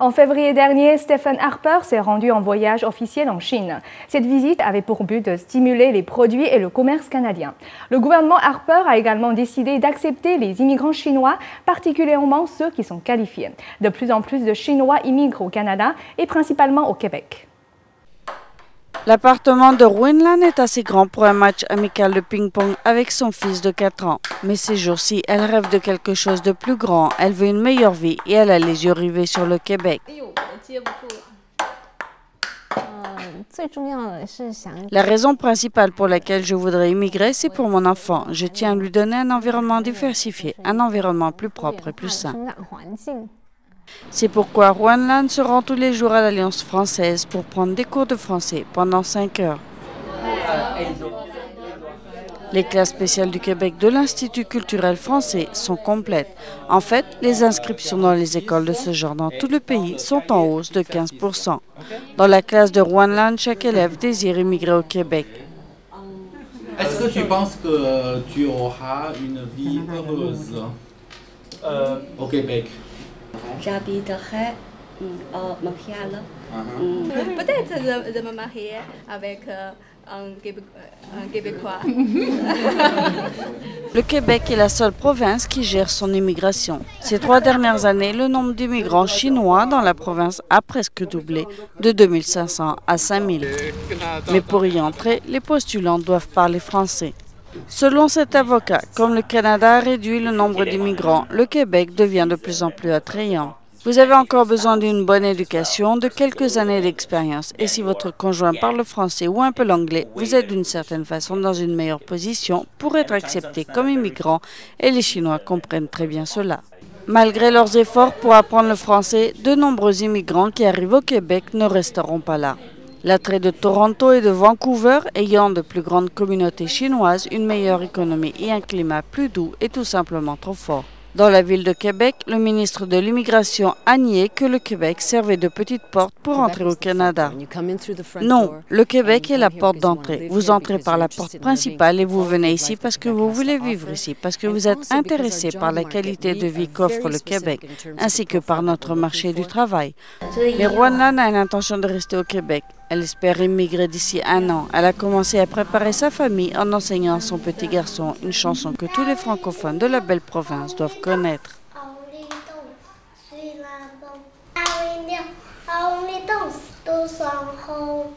En février dernier, Stephen Harper s'est rendu en voyage officiel en Chine. Cette visite avait pour but de stimuler les produits et le commerce canadien. Le gouvernement Harper a également décidé d'accepter les immigrants chinois, particulièrement ceux qui sont qualifiés. De plus en plus de Chinois immigrent au Canada et principalement au Québec. L'appartement de Ruanlan est assez grand pour un match amical de ping-pong avec son fils de 4 ans. Mais ces jours-ci, elle rêve de quelque chose de plus grand. Elle veut une meilleure vie et elle a les yeux rivés sur le Québec. La raison principale pour laquelle je voudrais immigrer, c'est pour mon enfant. Je tiens à lui donner un environnement diversifié, un environnement plus propre et plus sain. C'est pourquoi Ruanlan se rend tous les jours à l'Alliance française pour prendre des cours de français pendant 5 heures. Les classes spéciales du Québec de l'Institut culturel français sont complètes. En fait, les inscriptions dans les écoles de ce genre dans tout le pays sont en hausse de 15%. Dans la classe de Ruanlan, chaque élève désire immigrer au Québec. Est-ce que tu penses que tu auras une vie heureuse au Québec? J'habiterai au Montréal. Peut-être de me marier avec un Québécois. Le Québec est la seule province qui gère son immigration. Ces 3 dernières années, le nombre d'immigrants chinois dans la province a presque doublé, de 2500 à 5000. Mais pour y entrer, les postulants doivent parler français. Selon cet avocat, comme le Canada a réduit le nombre d'immigrants, le Québec devient de plus en plus attrayant. Vous avez encore besoin d'une bonne éducation, de quelques années d'expérience. Et si votre conjoint parle français ou un peu l'anglais, vous êtes d'une certaine façon dans une meilleure position pour être accepté comme immigrant et les Chinois comprennent très bien cela. Malgré leurs efforts pour apprendre le français, de nombreux immigrants qui arrivent au Québec ne resteront pas là. L'attrait de Toronto et de Vancouver, ayant de plus grandes communautés chinoises, une meilleure économie et un climat plus doux, est tout simplement trop fort. Dans la ville de Québec, le ministre de l'Immigration a nié que le Québec servait de petite porte pour entrer au Canada. Non, le Québec est la porte d'entrée. Vous entrez par la porte principale et vous venez ici parce que vous voulez vivre ici, parce que vous êtes intéressé par la qualité de vie qu'offre le Québec, ainsi que par notre marché du travail. Mais Ruanlan a l'intention de rester au Québec. Elle espère immigrer d'ici 1 an. Elle a commencé à préparer sa famille en enseignant à son petit garçon une chanson que tous les francophones de la belle province doivent connaître. Only dance to song home.